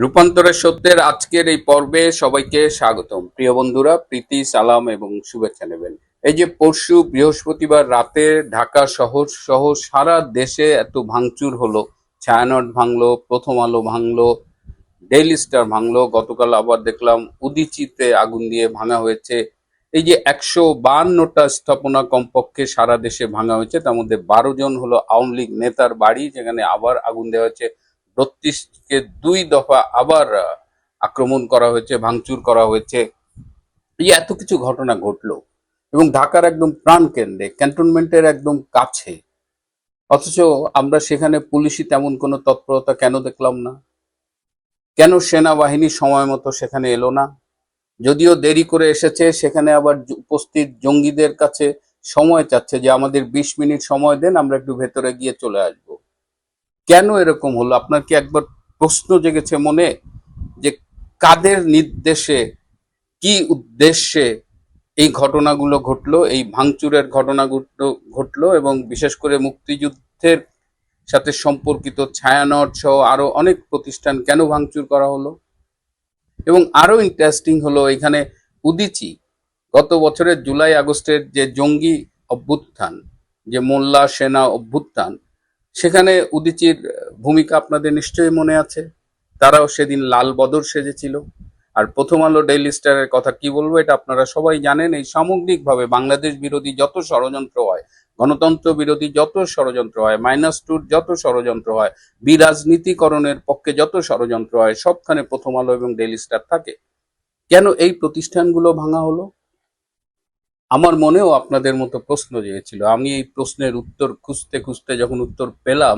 রূপান্তরের সত্যের আজকের এই পর্বে সবাইকে স্বাগতম। প্রিয় বন্ধুরা, প্রীতি, সালাম এবং শুভেচ্ছা নেবেন। এই যে পরশু বৃহস্পতিবার রাতে ঢাকা শহর সহ সারা দেশে এত ভাঙচুর হলো, ছায়ানট ভাঙলো, প্রথম আলো ভাঙলো, ডেইলি স্টার ভাঙলো, গতকাল আবার দেখলাম উদীচিতে আগুন দিয়ে ভাঙা হয়েছে। এই যে 152টা স্থাপনা কমপক্ষে সারা দেশে ভাঙা হয়েছে, তার মধ্যে 12 জন হলো আওয়ামী লীগ নেতার বাড়ি, যেখানে আবার আগুন দেওয়া হয়েছে। 32কে 2 দফা আবার আক্রমণ করা হয়েছে, ভাঙচুর করা হয়েছে। এই এত কিছু ঘটনা ঘটলো এবং ঢাকার একদম প্রাণ কেন্দ্রে, ক্যান্টনমেন্টের একদম কাছে, অথচ আমরা সেখানে পুলিশি তেমন কোনো তৎপরতা কেন দেখলাম না? কেন সেনাবাহিনী সময় মতো সেখানে এলো না? যদিও দেরি করে এসেছে, সেখানে আবার উপস্থিত জঙ্গিদের কাছে সময় চাচ্ছে যে আমাদের 20 মিনিট সময় দেন, আমরা একটু ভেতরে গিয়ে চলে আসবো। কেন এরকম হলো? আপনার কি একবার প্রশ্ন জেগেছে মনে যে কাদের নির্দেশে, কি উদ্দেশ্যে এই ঘটনাগুলো ঘটলো, এই ভাঙচুরের ঘটলো এবং বিশেষ করে মুক্তিযুদ্ধের সাথে সম্পর্কিত ছায়ানট সহ আরো অনেক প্রতিষ্ঠান কেন ভাঙচুর করা হলো? এবং আরো ইন্টারেস্টিং হলো, এখানে উদীচী গত বছরের জুলাই আগস্টের যে জঙ্গি অভ্যুত্থান, যে মোল্লা সেনা অভ্যুত্থান, সেখানে উদীচীর ভূমিকা আপনাদের নিশ্চয়ই মনে আছে। তারাও সেদিন লাল বদর সেজেছিল। আর প্রথম আলো, ডেইলি স্টারের কথা কি বলবো, এটা আপনারা সবাই জানেন। এই সামগ্রিকভাবে বাংলাদেশ বিরোধী যত ষড়যন্ত্র হয়, গণতন্ত্র বিরোধী যত ষড়যন্ত্র হয়, -2 যত ষড়যন্ত্র হয়, বিরাজনীতিকরণের পক্ষে যত ষড়যন্ত্র হয়, সবখানে প্রথম আলো এবং ডেইলি স্টার থাকে। কেন এই প্রতিষ্ঠানগুলো ভাঙা হলো? আমার মনেও আপনাদের মতো প্রশ্ন জেগেছিল। আমি এই প্রশ্নের উত্তর খুঁজতে খুঁজতে যখন উত্তর পেলাম,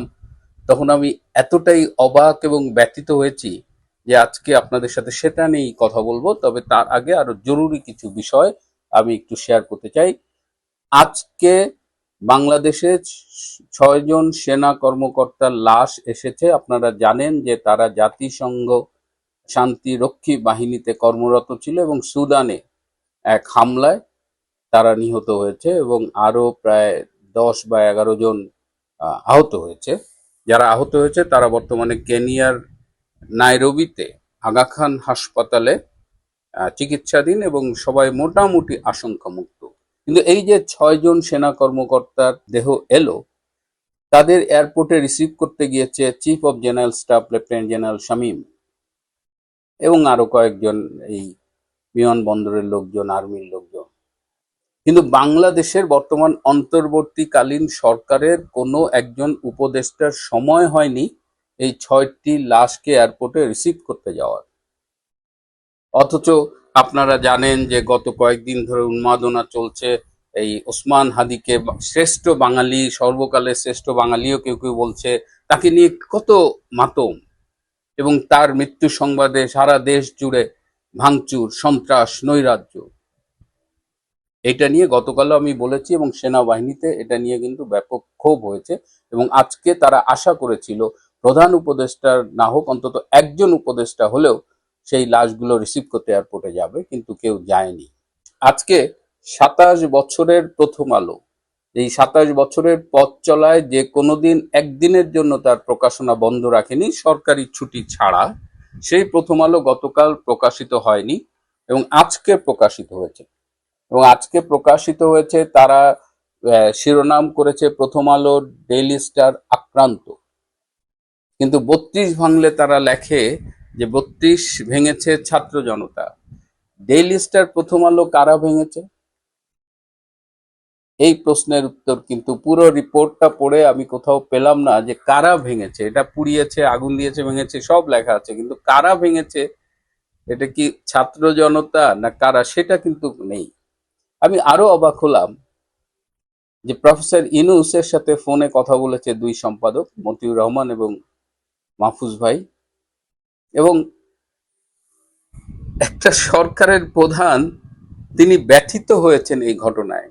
তখন আমি এতটাই অবাক এবং ব্যথিত হয়েছি যে আজকে আপনাদের সাথে সেটা নিয়েই কথা বলবো। তবে তার আগে আরো জরুরি কিছু বিষয় আমি একটু শেয়ার করতে চাই। আজকে বাংলাদেশে 6 জন সেনা কর্মকর্তার লাশ এসেছে। আপনারা জানেন যে তারা জাতিসংঘ শান্তিরক্ষী বাহিনীতে কর্মরত ছিল এবং সুদানে এক হামলায় তারা নিহত হয়েছে এবং আরো প্রায় 10 বা 11 জন আহত হয়েছে। যারা আহত হয়েছে তারা বর্তমানে কেনিয়ার নাইরোবিতে আগা খান হাসপাতালে চিকিৎসাধীন এবং সবাই মোটামুটি আশঙ্কামুক্ত। কিন্তু এই যে 6 জন সেনা কর্মকর্তার দেহ এলো, তাদের এয়ারপোর্টে রিসিভ করতে গিয়েছে chief of general staff lieutenant general Shamim এবং আরো কয়েকজন এই বিমানবন্দরের লোকজন, আর্মির লোকজন। কিন্তু বাংলাদেশের বর্তমান অন্তর্বর্তীকালীন সরকারের কোনো একজন উপদেষ্টার সময় হয়নি এই 6টি লাশকে এয়ারপোর্টে রিসিভ করতে যাওয়ার। অথচ আপনারা জানেন যে গত কয়েকদিন ধরে উন্মাদনা চলছে। এই ওসমান হাদিকে শ্রেষ্ঠ বাঙালি, সর্বকালের শ্রেষ্ঠ বাঙালিও কেউ কেউ বলছে। তাকে নিয়ে কত মাতম, এবং তার মৃত্যু সংবাদে সারা দেশ জুড়ে ভাঙচুর, সন্ত্রাস, নৈরাজ্য। এটা নিয়ে গতকালও আমি বলেছি এবং সেনাবাহিনীতে এটা নিয়ে কিন্তু ব্যাপক ক্ষোভ হয়েছে এবং আজকে তারা আশা করেছিল প্রধান উপদেষ্টার না হোক, অন্তত একজন উপদেষ্টা হলেও সেই লাশগুলো রিসিভ করতে এয়ারপোর্টে যাবে, কিন্তু কেউ যায়নি। আজকে 27 বছরের প্রথম আলো, এই 27 বছরের পথ চলায় যে কোনোদিন একদিনের জন্য তার প্রকাশনা বন্ধ রাখেনি সরকারি ছুটি ছাড়া, সেই প্রথম আলো গতকাল প্রকাশিত হয়নি এবং আজকে প্রকাশিত হয়েছে। এবং আজকে প্রকাশিত হয়েছে, তারা শিরোনাম করেছে প্রথম আলো ডেইলি স্টার আক্রান্ত, কিন্তু 32 ভাঙলে তারা লেখে যে 32 ভেঙেছে ছাত্র জনতা। ডেইলি স্টার, প্রথম আলো কারা ভেঙেছে? এই প্রশ্নের উত্তর কিন্তু পুরো রিপোর্টটা পড়ে আমি কোথাও পেলাম না যে কারা ভেঙেছে। এটা পুড়িয়েছে, আগুন দিয়েছে, ভেঙেছে, সব লেখা আছে, কিন্তু কারা ভেঙেছে, এটা কি ছাত্র জনতা না কারা, সেটা কিন্তু নেই। আমি আরো অবাক হলাম যে প্রফেসর ইউনূসের সাথে ফোনে কথা বলেছে দুই সম্পাদক, মতিউর রহমান এবং মাহফুজ ভাই, এবং একটা সরকারের প্রধান তিনি ব্যথিত হয়েছেন এই ঘটনায়।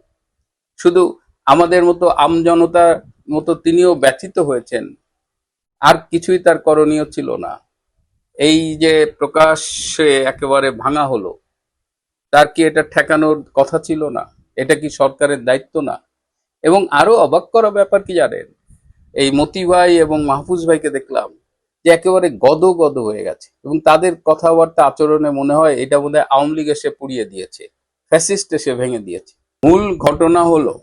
শুধু আমাদের মতো আমজনতার মতো তিনিও ব্যথিত হয়েছেন, আর কিছুই তার করণীয় ছিল না। এই যে প্রকাশ্যে একেবারে ভাঙা হলো, তার কি এটা ঠেকানোর কথা ছিল না? এটা কি সরকারের দায়িত্ব না? এবং আরো অবাক করা ব্যাপার কি জানেন, এই মতি ভাই এবং মাহফুজ ভাইকে দেখলাম যে একেবারে গদ গদ হয়ে গেছে, এবং তাদের কথাবার্তা আচরণে মনে হয় এটা বোধহয় আওয়ামী লীগ এসে পুড়িয়ে দিয়েছে, ফ্যাসিস্ট এসে ভেঙে দিয়েছে। মূল ঘটনা হলো,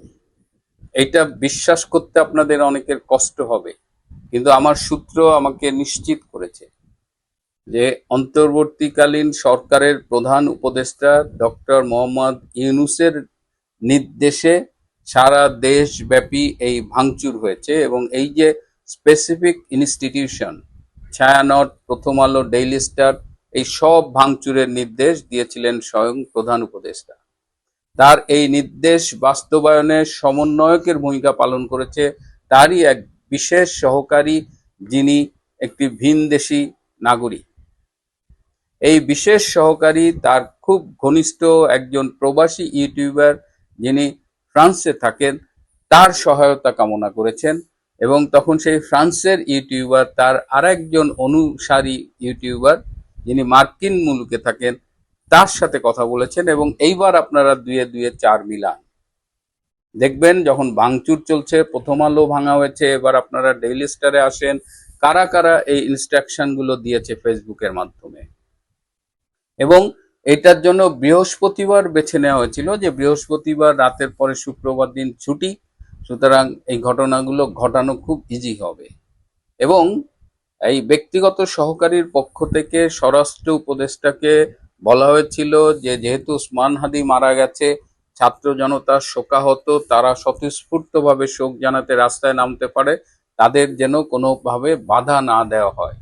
এটা বিশ্বাস করতে আপনাদের অনেকের কষ্ট হবে, কিন্তু আমার সূত্র আমাকে নিশ্চিত করেছে যে অন্তর্বর্তীকালীন সরকারের প্রধান উপদেষ্টা ডক্টর মোহাম্মদ ইউনূসের নির্দেশে সারা দেশব্যাপী এই ভাঙচুর হয়েছে, এবং এই যে স্পেসিফিক ইনস্টিটিউশন ছায়ানট, প্রথম আলো, ডেইলি স্টার, এই সব ভাঙচুরের নির্দেশ দিয়েছিলেন স্বয়ং প্রধান উপদেষ্টা। তার এই নির্দেশ বাস্তবায়নে সমন্বয়কের ভূমিকা পালন করেছে তারই এক বিশেষ সহকারী, যিনি একটি ভিনদেশী নাগরিক। এই বিশেষ সহকারী তার খুব ঘনিষ্ঠ একজন প্রবাসী ইউটিউবার, যিনি ফ্রান্সে থাকেন, তার সহায়তা কামনা করেছেন, এবং তখন সেই ফ্রান্সের ইউটিউবার তার আরেকজন অনুসারী ইউটিউবার, যিনি মার্কিন মুলুকে থাকেন, তার সাথে কথা বলেছেন। এবং এইবার আপনারা দুয়ে দুয়ে চার মিলান, দেখবেন যখন ভাঙচুর চলছে, প্রথম আলো ভাঙা হয়েছে, এবার আপনারা ডেইলি স্টারে আসেন, কারা কারা এই ইনস্ট্রাকশন গুলো দিয়েছে ফেসবুকের মাধ্যমে। এবং এটার জন্য বৃহস্পতিবার বেছে নেওয়া হয়েছিল, যে বৃহস্পতিবার রাতের পরে শুক্রবার দিন ছুটি, সুতরাং এই ঘটনাগুলো ঘটানো খুব ইজি হবে। এবং এই ব্যক্তিগত সহকারীর পক্ষ থেকে স্বরাষ্ট্র উপদেষ্টাকে বলা হয়েছিল যে যেহেতু ওসমান হাদি মারা গেছে, ছাত্র জনতা শোকাহত, তারা স্বতঃস্ফূর্তভাবে শোক জানাতে রাস্তায় নামতে পারে, তাদের যেন কোনোভাবে বাধা না দেওয়া হয়।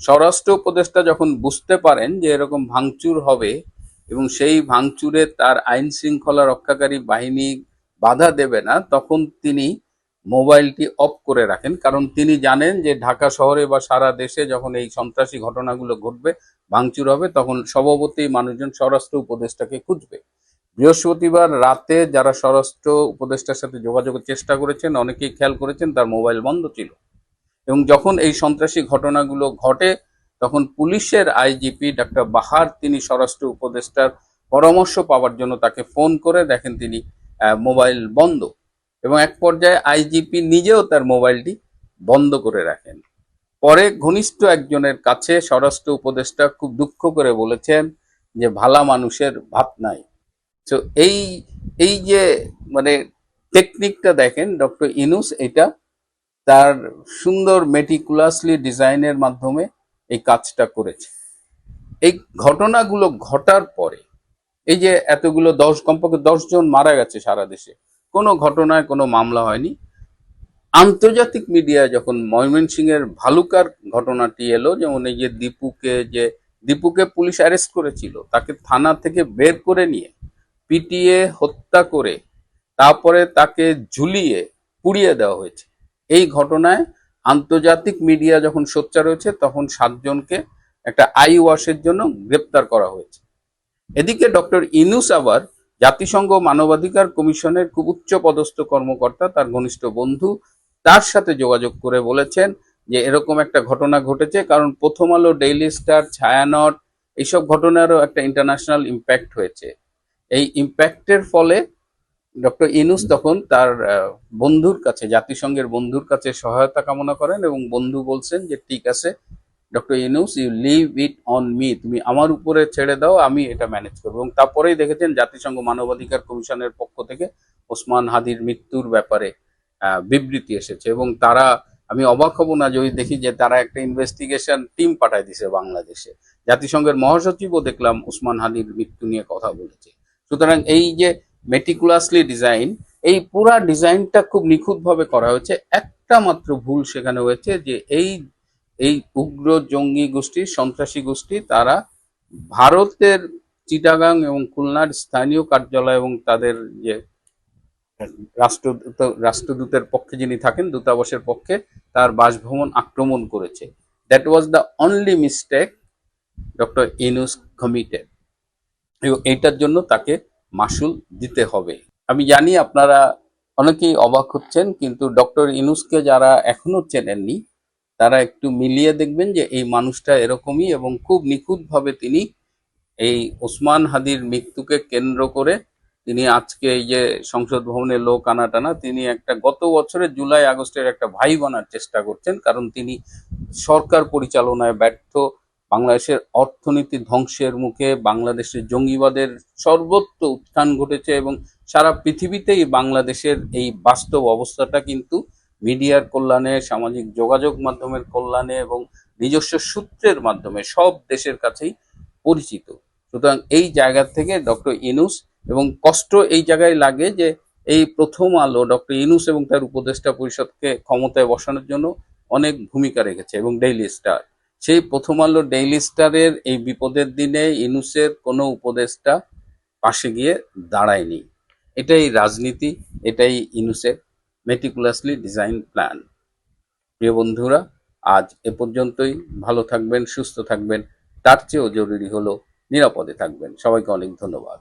স্বরাষ্ট্র উপদেষ্টা যখন বুঝতে পারেন যে এরকম ভাঙচুর হবে এবং সেই ভাঙচুরে তার আইন শৃঙ্খলা রক্ষাকারী বাহিনী বাধা দেবে না, তখন তিনি মোবাইলটি অফ করে রাখেন, কারণ তিনি জানেন যে ঢাকা শহরে বা সারা দেশে যখন এই সন্ত্রাসী ঘটনাগুলো ঘটবে, ভাঙচুর হবে, তখন স্বভাবতই মানুষজন স্বরাষ্ট্র উপদেষ্টাকে খুঁজবে। বৃহস্পতিবার রাতে যারা স্বরাষ্ট্র উপদেষ্টার সাথে যোগাযোগের চেষ্টা করেছেন, অনেকেই খেয়াল করেছেন তার মোবাইল বন্ধ ছিল। এবং যখন এই সন্ত্রাসী ঘটনাগুলো ঘটে, তখন পুলিশের আইজিপি ডক্টর বাহার তিনি স্বরাষ্ট্র উপদেষ্টার পরামর্শ পাওয়ার জন্য তাকে ফোন করে দেখেন তিনি মোবাইল বন্ধ, এবং এক পর্যায়ে আইজিপি নিজেও তার মোবাইলটি বন্ধ করে রাখেন। পরে ঘনিষ্ঠ একজনের কাছে স্বরাষ্ট্র উপদেষ্টা খুব দুঃখ করে বলেছেন যে ভালা মানুষের ভাত নাই। তো এই এই যে মানে টেকনিকটা দেখেন, ডক্টর ইউনূস এটা তার সুন্দর মেটিকুলাসলি ডিজাইনের মাধ্যমে এই কাজটা করেছে। এই ঘটনাগুলো ঘটার পরে, এই যে এতগুলো কমপক্ষে 10 জন মারা গেছে সারা দেশে, কোনো ঘটনায় কোনো মামলা হয়নি। আন্তর্জাতিক মিডিয়ায় যখন ময়মনসিংহের ভালুকার ঘটনাটি এলো, যেমন এই যে দীপুকে পুলিশ অ্যারেস্ট করেছিল, তাকে থানা থেকে বের করে নিয়ে পিটিয়ে হত্যা করে তারপরে তাকে ঝুলিয়ে পুড়িয়ে দেওয়া হয়েছে। এই ঘটনায় আন্তর্জাতিক মিডিয়া যখন সোচ্চার হয়েছে, তখন 7 জনকে একটা আই ওয়াশের জন্য গ্রেপ্তার করা হয়েছে। এদিকে ডক্টর ইউনূস আবার জাতিসংঘ মানবাধিকার কমিশনের খুব উচ্চ পদস্থ কর্মকর্তা, তার ঘনিষ্ঠ বন্ধু, তার সাথে যোগাযোগ করে বলেছেন যে এরকম একটা ঘটনা ঘটেছে, কারণ প্রথম আলো, ডেইলি স্টার, ছায়ানট, এইসব ঘটনারও একটা ইন্টারন্যাশনাল ইম্প্যাক্ট হয়েছে। এই ইম্প্যাক্টের ফলে ডক্টর ইউনূস তখন তার বন্ধুর কাছে, জাতিসংঘের বন্ধুর কাছে সহায়তা কামনা করেন, এবং বন্ধু বলছেন যে ঠিক আছে doctor Yunus, you leave it on me, তুমি আমার উপরে ছেড়ে দাও, আমি এটা ম্যানেজ করবো। এবং তারপরেই দেখেছেন জাতিসংঘ মানবাধিকার কমিশনের পক্ষ থেকে ওসমান হাদির মৃত্যুর ব্যাপারে বিবৃতি এসেছে, এবং তারা, আমি অবাক হব না যদি দেখি যে তারা একটা ইনভেস্টিগেশন টিম পাঠায় দিছে বাংলাদেশে। জাতিসংঘের মহাসচিবও দেখলাম ওসমান হাদির মৃত্যু নিয়ে কথা বলেছে। সুতরাং এই যে মেটিকুলাসলি ডিজাইন, এই পুরা ডিজাইনটা খুব নিখুঁতভাবে করা হয়েছে। একটা মাত্র ভুল সেখানে হয়েছে, যে এই এই উগ্র জঙ্গি গোষ্ঠী, সন্ত্রাসী গোষ্ঠী, তারা ভারতের চিটাগাং এবং খুলনার স্থানীয় কার্যালয় এবং তাদের যে রাষ্ট্রদূতের পক্ষে যিনি থাকেন, দূতাবাসের পক্ষে, তার বাসভবন আক্রমণ করেছে। That was the only mistake doctor Yunus committed, এবং এইটার জন্য তাকে মাসুল দিতে হবে। আমি জানি আপনারা অনেকেই অবাক হচ্ছেন, কিন্তু ডক্টর ইউনূসকে যারা এখনো চেনেননি, তারা একটু মিলিয়ে দেখবেন যে এই মানুষটা এরকমই, এবং খুব নিখুঁতভাবে তিনি এই ওসমান হাদির মৃত্যুকে কেন্দ্র করে তিনি আজকে এই যে সংসদ ভবনে লোক আনা টানা, তিনি একটা গত বছরের জুলাই আগস্টের একটা ভাই বানার চেষ্টা করছেন, কারণ তিনি সরকার পরিচালনায় ব্যর্থ, বাংলাদেশের অর্থনীতি ধ্বংসের মুখে, বাংলাদেশের জঙ্গিবাদের সর্বত্র উত্থান ঘটেছে এবং সারা পৃথিবীতেই বাংলাদেশের এই বাস্তব অবস্থাটা কিন্তু মিডিয়ার কল্যাণে, সামাজিক যোগাযোগ মাধ্যমের কল্যাণে এবং নিজস্ব সূত্রের মাধ্যমে সব দেশের কাছেই পরিচিত। সুতরাং এই জায়গা থেকে ডক্টর ইউনূস, এবং কষ্ট এই জায়গায় লাগে যে এই প্রথম আলো ডক্টর ইউনূস এবং তার উপদেষ্টা পরিষদকে ক্ষমতায় বসানোর জন্য অনেক ভূমিকা রেখেছে, এবং ডেইলি স্টার, সেই প্রথম আলো ডেইলি স্টারের এই বিপদের দিনে ইউনূসের কোনো উপদেষ্টা পাশে গিয়ে দাঁড়ায়নি। এটাই রাজনীতি, এটাই ইউনূসের মেটিকুলাসলি ডিজাইন প্ল্যান। প্রিয় বন্ধুরা, আজ এ পর্যন্তই। ভালো থাকবেন, সুস্থ থাকবেন, তার চেয়েও জরুরি হলো নিরাপদে থাকবেন। সবাইকে অনেক ধন্যবাদ।